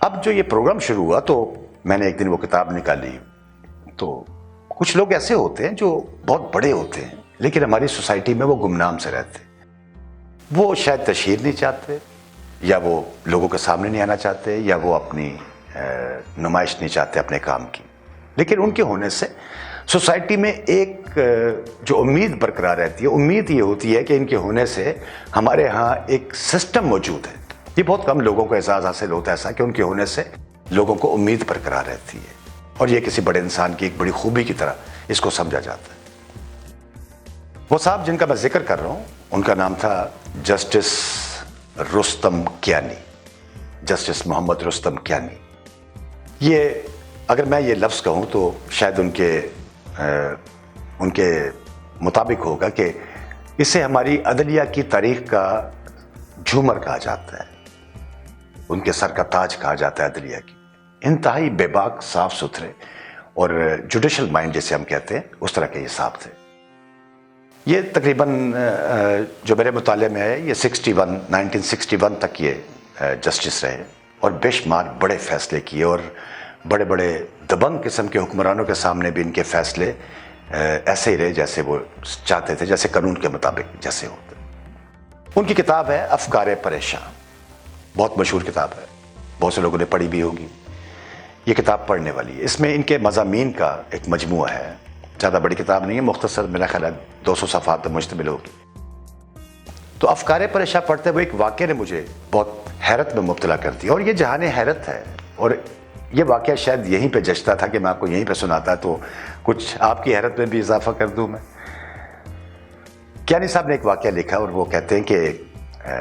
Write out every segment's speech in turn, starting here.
اب جو یہ پروگرام شروع ہوا تو میں نے ایک دن وہ کتاب نکالی، تو کچھ لوگ ایسے ہوتے ہیں جو بہت بڑے ہوتے ہیں لیکن ہماری سوسائٹی میں وہ گمنام سے رہتے ہیں، وہ شاید تشہیر نہیں چاہتے، یا وہ لوگوں کے سامنے نہیں آنا چاہتے، یا وہ اپنی نمائش نہیں چاہتے اپنے کام کی، لیکن ان کے ہونے سے سوسائٹی میں ایک جو امید برقرار رہتی ہے، امید یہ ہوتی ہے کہ ان کے ہونے سے ہمارے ہاں ایک سسٹم موجود ہے۔ یہ بہت کم لوگوں کو احساس حاصل ہوتا ہے ایسا کہ ان کے ہونے سے لوگوں کو امید برقرار رہتی ہے، اور یہ کسی بڑے انسان کی ایک بڑی خوبی کی طرح اس کو سمجھا جاتا ہے۔ وہ صاحب جن کا میں ذکر کر رہا ہوں ان کا نام تھا جسٹس رستم کیانی، جسٹس محمد رستم کیانی۔ یہ اگر میں یہ لفظ کہوں تو شاید ان کے مطابق ہوگا کہ اسے ہماری عدلیہ کی تاریخ کا جھومر کہا جاتا ہے، ان کے سر کا تاج کہا جاتا ہے عدلیہ کی۔ انتہائی بے باک، صاف ستھرے اور جوڈیشل مائنڈ جسے ہم کہتے ہیں اس طرح کے یہ صاحب تھے۔ یہ تقریباً جو میرے مطالعے میں ہے یہ 1961 تک یہ جسٹس رہے، اور بے شمار بڑے فیصلے کیے، اور بڑے بڑے دبنگ قسم کے حکمرانوں کے سامنے بھی ان کے فیصلے ایسے ہی رہے جیسے وہ چاہتے تھے، جیسے قانون کے مطابق جیسے ہوتے۔ ان کی کتاب ہے افکار پریشاں، بہت مشہور کتاب ہے، بہت سے لوگوں نے پڑھی بھی ہوگی۔ یہ کتاب پڑھنے والی ہے، اس میں ان کے مضامین کا ایک مجموعہ ہے، زیادہ بڑی کتاب نہیں ہے، مختصر، میرا خیال ہے 200 صفحات پر مشتمل ہوگی۔ تو افکار پریشاں پڑھتے ہوئے ایک واقعہ نے مجھے بہت حیرت میں مبتلا کر دیا، اور یہ جہان حیرت ہے، اور یہ واقعہ شاید یہیں پہ جچتا تھا کہ میں آپ کو یہیں پہ سناتا تو کچھ آپ کی حیرت میں بھی اضافہ کر دوں میں۔ کیانی صاحب نے ایک واقعہ لکھا، اور وہ کہتے ہیں کہ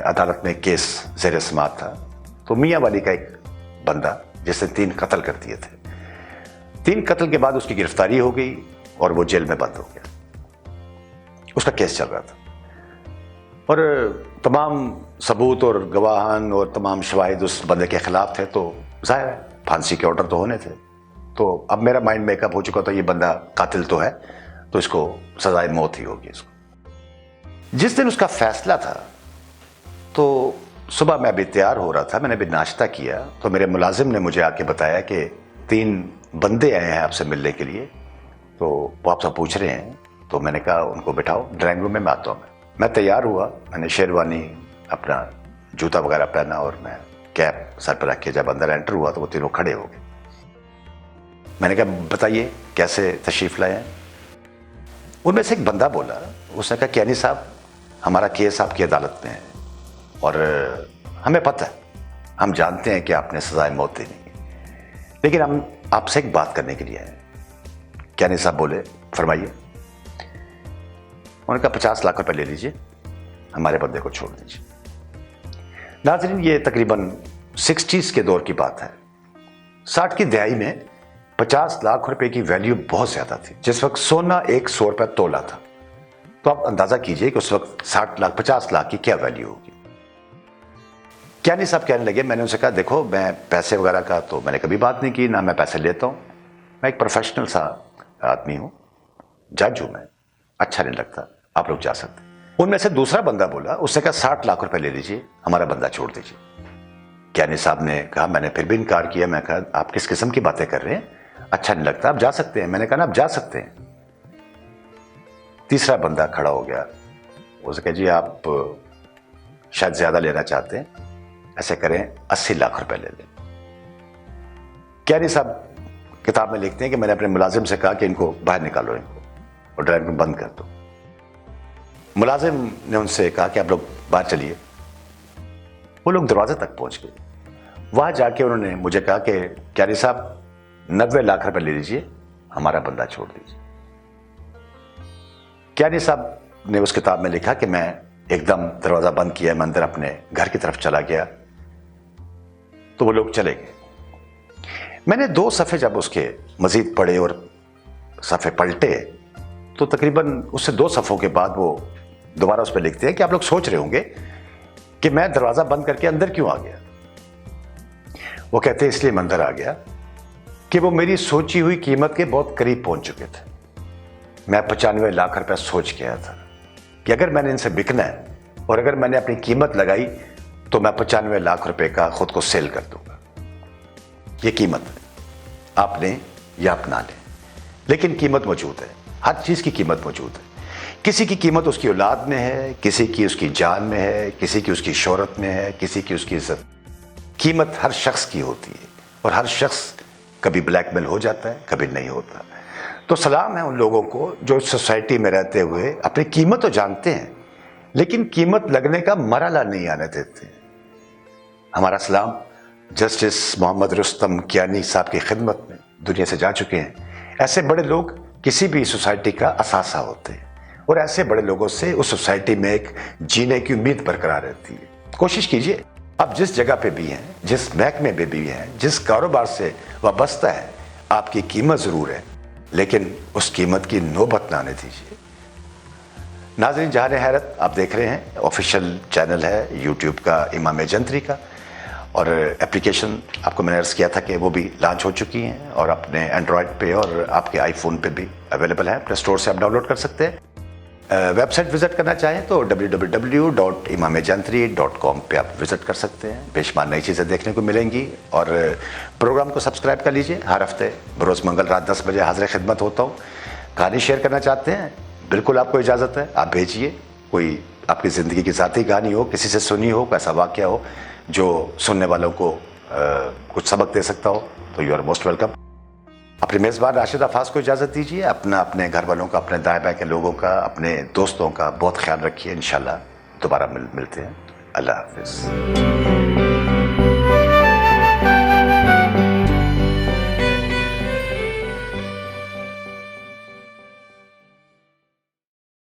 عدالت میں کیس زیر سماعت تھا، تو میاں والی کا ایک بندہ جس نے 3 قتل کر دیے تھے، 3 قتل کے بعد اس کی گرفتاری ہو گئی اور وہ جیل میں بند ہو گیا، اس کا کیس چل رہا تھا، اور تمام ثبوت اور گواہان اور تمام شواہد اس بندے کے خلاف تھے، تو ظاہر ہے پھانسی کے آرڈر تو ہونے تھے۔ تو اب میرا مائنڈ میک اپ ہو چکا تھا یہ بندہ قاتل تو ہے، تو اس کو سزائے موت ہی ہوگی اس کو۔ جس دن اس کا فیصلہ تھا تو صبح میں ابھی تیار ہو رہا تھا، میں نے ابھی ناشتہ کیا، تو میرے ملازم نے مجھے آ کے بتایا کہ 3 بندے آئے ہیں آپ سے ملنے کے لیے، تو وہ آپ سے پوچھ رہے ہیں۔ تو میں نے کہا ان کو بٹھاؤ ڈرائنگ روم میں آتا ہوں۔ میں تیار ہوا، میں نے شیروانی، اپنا جوتا وغیرہ پہنا، اور میں کیپ سر پہ رکھ کے جب اندر انٹر ہوا تو وہ تینوں کھڑے ہو گئے۔ میں نے کہا بتائیے کیسے تشریف لائے ہیں؟ ان میں سے ایک بندہ بولا، اس نے کہا کیانی صاحب ہمارا کیس آپ کی عدالت میں ہے، اور ہمیں پتہ ہے، ہم جانتے ہیں کہ آپ نے سزائے موت دینی ہے، لیکن ہم آپ سے ایک بات کرنے کے لیے آئے ہیں۔ کیانی صاحب بولے فرمائیے۔ انہوں نے کہا 50 لاکھ روپے لے لیجئے، ہمارے بندے کو چھوڑ دیجئے۔ ناظرین یہ تقریباً 60s کے دور کی بات ہے، 60 کی دہائی میں 50 لاکھ روپے کی ویلیو بہت زیادہ تھی۔ جس وقت سونا 100 روپے تولا تھا، تو آپ اندازہ کیجئے کہ اس وقت 50 لاکھ کی کیا ویلیو ہوگی۔ کیانی صاحب کہنے لگے، میں نے ان سے کہا دیکھو میں پیسے وغیرہ کا تو میں نے کبھی بات نہیں کی، نہ میں پیسے لیتا ہوں، میں ایک پروفیشنل سا آدمی ہوں، جج ہوں، میں اچھا نہیں لگتا، آپ لوگ جا سکتے۔ ان میں سے دوسرا بندہ بولا، اس نے کہا 60 لاکھ روپے لے لیجئے، ہمارا بندہ چھوڑ دیجئے۔ کیانی صاحب نے کہا، میں نے پھر بھی انکار کیا، میں کہا آپ کس قسم کی باتیں کر رہے ہیں، اچھا نہیں لگتا، آپ جا سکتے ہیں۔ میں نے کہا نا آپ جا سکتے ہیں۔ تیسرا بندہ کھڑا ہو گیا، اس نے کہا جی آپ شاید زیادہ لینا چاہتے ہیں، ایسے کریں 80 لاکھ روپے لے لیں۔ کیانی صاحب کتاب میں لکھتے ہیں کہ میں نے اپنے ملازم سے کہا کہ ان کو باہر نکالو، ان کو، اور ڈرائنگ روم بند کر دو۔ ملازم نے ان سے کہا کہ آپ لوگ باہر چلیے۔ وہ لوگ دروازے تک پہنچ گئے، وہاں جا کے انہوں نے مجھے کہا کہ کیانی صاحب 90 لاکھ روپے لے لیجئے، ہمارا بندہ چھوڑ دیجئے۔ کیانی صاحب نے اس کتاب میں لکھا کہ میں ایک دم دروازہ بند کیا، میں اندر اپنے گھر کی طرف چلا گیا، تو وہ لوگ چلے گئے۔ میں نے 2 صفحے جب اس کے مزید پڑھے اور صفحے پلٹے، تو تقریباً اس سے 2 صفحوں کے بعد وہ دوبارہ اس پہ لکھتے ہیں کہ آپ لوگ سوچ رہے ہوں گے کہ میں دروازہ بند کر کے اندر کیوں آ گیا۔ وہ کہتے ہیں اس لیے میں اندر آ گیا کہ وہ میری سوچی ہوئی قیمت کے بہت قریب پہنچ چکے تھے۔ میں 95 لاکھ روپے سوچ کے آیا تھا کہ اگر میں نے ان سے بکنا ہے، اور اگر میں نے اپنی قیمت لگائی تو میں 95 لاکھ روپے کا خود کو سیل کر دوں گا۔ یہ قیمت ہے، آپ لیں یا اپنا لیں، لیکن قیمت موجود ہے، ہر چیز کی قیمت موجود ہے۔ کسی کی قیمت اس کی اولاد میں ہے، کسی کی اس کی جان میں ہے، کسی کی اس کی شہرت میں ہے، کسی کی اس کی عزت۔ قیمت ہر شخص کی ہوتی ہے، اور ہر شخص کبھی بلیک میل ہو جاتا ہے، کبھی نہیں ہوتا۔ تو سلام ہے ان لوگوں کو جو سوسائٹی میں رہتے ہوئے اپنی قیمت تو جانتے ہیں، لیکن قیمت لگنے کا مرحلہ نہیں آنے دیتے۔ ہمارا سلام جسٹس محمد رستم کیانی صاحب کی خدمت میں دنیا سے جا چکے ہیں۔ ایسے بڑے لوگ کسی بھی سوسائٹی کا اثاثہ ہوتے ہیں، اور ایسے بڑے لوگوں سے اس سوسائٹی میں ایک جینے کی امید برقرار رہتی ہے۔ کوشش کیجئے، آپ جس جگہ پہ بھی ہیں، جس محکمے میں بھی ہیں، جس کاروبار سے وابستہ ہے، آپ کی قیمت ضرور ہے، لیکن اس قیمت کی نوبت نہ آنے دیجیے۔ ناظرین جہان حیرت آپ دیکھ رہے ہیں، آفیشیل چینل ہے یوٹیوب کا امام جنتری کا، اور اپلیکیشن آپ کو میں نے عرض کیا تھا کہ وہ بھی لانچ ہو چکی ہیں، اور اپنے اینڈرائڈ پہ اور آپ کے آئی فون پہ بھی اویلیبل ہیں، پلے اسٹور سے آپ ڈاؤن لوڈ کر سکتے ہیں۔ ویب سائٹ وزٹ کرنا چاہیں تو www.imamjantri.com پہ آپ وزٹ کر سکتے ہیں، بے شمار نئی چیزیں دیکھنے کو ملیں گی، اور پروگرام کو سبسکرائب کر لیجئے۔ ہر ہفتے بروز منگل رات 10 بجے حاضر خدمت ہوتا ہوں۔ کہانی شیئر کرنا چاہتے ہیں، بالکل آپ کو اجازت ہے، آپ بھیجیے۔ کوئی آپ کی زندگی کی ذاتی کہانی ہو، کسی سے سنی ہو، کوئی ایسا واقعہ ہو جو سننے والوں کو کچھ سبق دے سکتا ہو، تو یو آر موسٹ ویلکم۔ اپنے میزبان راشد عفاظ کو اجازت دیجیے، اپنے گھر والوں کا، اپنے دائیں بائیں کے لوگوں کا، اپنے دوستوں کا بہت خیال رکھیے۔ انشاءاللہ دوبارہ ملتے ہیں۔ اللہ حافظ۔